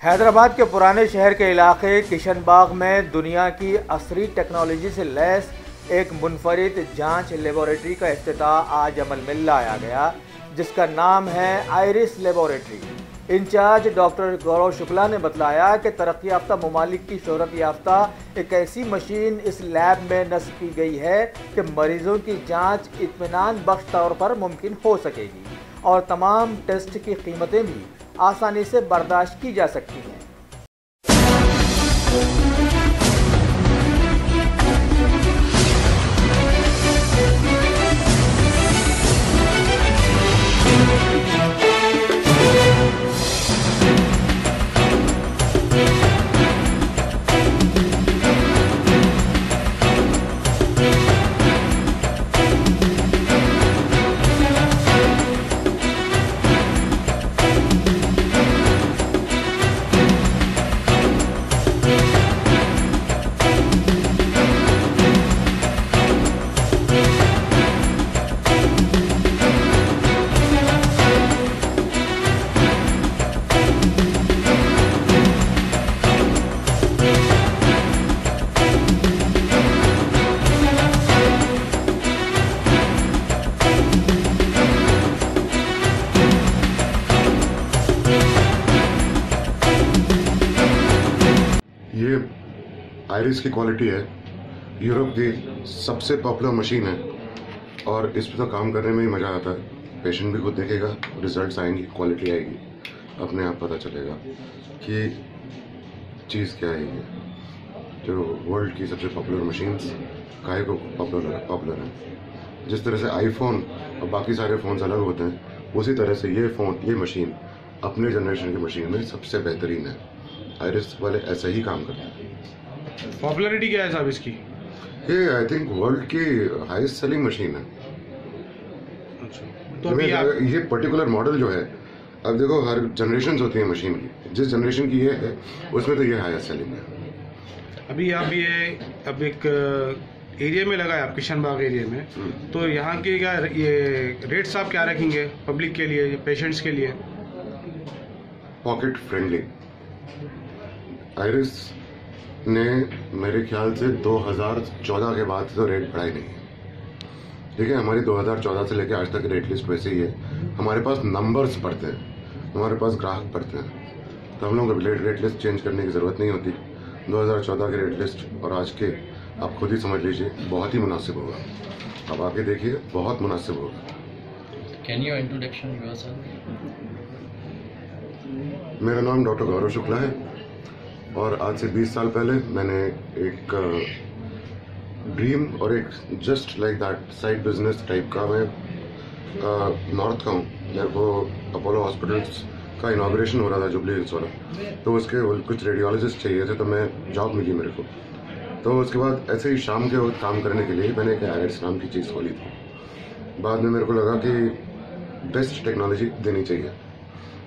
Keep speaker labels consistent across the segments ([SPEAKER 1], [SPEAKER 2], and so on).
[SPEAKER 1] हैदराबाद के पुराने शहर के इलाके किशनबाग में दुनिया की असली टेक्नोलॉजी से लैस एक मुनफरिद जांच लेबोरेटरी का इफ्तिताह आज अमल में लाया गया, जिसका नाम है आइरिस लेबोरेटरी। इंचार्ज डॉक्टर गौरव शुक्ला ने बताया कि तरक्की याफ्ता ममालिक की शोहरत याफ्ता एक ऐसी मशीन इस लैब में नस्ब की गई है कि मरीजों की जांच इत्मीनान बख्श तौर पर मुमकिन हो सकेगी और तमाम टेस्ट की कीमतें भी आसानी से बर्दाश्त की जा सकती हैं।
[SPEAKER 2] ये आइरिस की क्वालिटी है, यूरोप की सबसे पॉपुलर मशीन है और इस पर तो काम करने में ही मज़ा आता है। पेशेंट भी खुद देखेगा, रिजल्ट्स आएंगी, क्वालिटी आएगी, अपने आप पता चलेगा कि चीज़ क्या है। ये जो वर्ल्ड की सबसे पॉपुलर मशीन्स काहे को पॉपुलर है। जिस तरह से आईफोन और बाकी सारे फ़ोन्स अलग होते हैं, उसी तरह से ये मशीन अपने जनरेशन की मशीन में सबसे बेहतरीन है। आइरिस वाले ऐसा ही काम करते हैं।
[SPEAKER 3] पॉपुलैरिटी क्या है साहब इसकी?
[SPEAKER 2] ये आई थिंक वर्ल्ड की हाईएस्ट सेलिंग मशीन है।
[SPEAKER 3] अच्छा, तो अभी
[SPEAKER 2] ये पर्टिकुलर मॉडल जो है, अब देखो हर जनरेशन होती है मशीन की, जिस जनरेशन की ये है उसमें तो ये हाईएस्ट सेलिंग है।
[SPEAKER 3] अभी आप ये अब एक एरिया में लगा है, आप किशनबाग एरिया में, तो यहाँ के क्या ये रेट्स आप क्या रखेंगे पब्लिक के लिए, पेशेंट्स के लिए?
[SPEAKER 2] Pocket friendly. आइरिस ने मेरे ख्याल से 2014 के बाद तो रेट बढ़ाई नहीं है। ठीक है, हमारी 2014 से लेकर आज तक रेट लिस्ट वैसे ही है। हमारे पास नंबर्स बढ़ते हैं, हमारे पास ग्राहक बढ़ते हैं, तो हम लोगों को रेट लिस्ट चेंज करने की ज़रूरत नहीं होती। 2014 के रेट लिस्ट और आज के आप खुद ही समझ लीजिए, बहुत ही मुनासिब होगा। अब आके देखिए, बहुत मुनासिब होगा।
[SPEAKER 4] Can you introduction yourself?
[SPEAKER 2] मेरा नाम डॉक्टर गौरव शुक्ला है और आज से 20 साल पहले मैंने एक ड्रीम और एक just like that side business type का, मैं नॉर्थ का हूँ। मेरे को अपोलो हॉस्पिटल्स का इनाग्रेशन हो रहा था जुबली हिल्स वाला, तो उसके कुछ रेडियोलॉजिस्ट चाहिए थे, तो मैं जॉब मिली मेरे को। तो उसके बाद ऐसे ही शाम के वक्त काम करने के लिए मैंने एक आइरिस नाम की चीज़ खोली थी। बाद में मेरे को लगा कि बेस्ट टेक्नोलॉजी देनी चाहिए।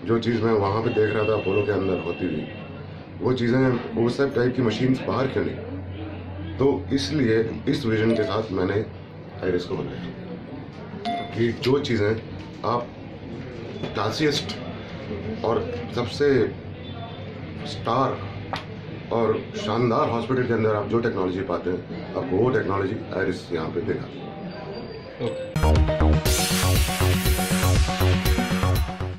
[SPEAKER 2] जो चीज़ मैं वहाँ पे देख रहा था अपोलो के अंदर होती हुई, वो चीज़ें, वो सब टाइप की मशीन्स बाहर क्यों नहीं? तो इसलिए इस विजन के साथ मैंने आइरिस को बनाया कि जो चीज़ें आप क्लासिएस्ट और सबसे स्टार और शानदार हॉस्पिटल के अंदर आप जो टेक्नोलॉजी पाते हैं, आपको वो टेक्नोलॉजी आइरिस यहाँ पे देगा।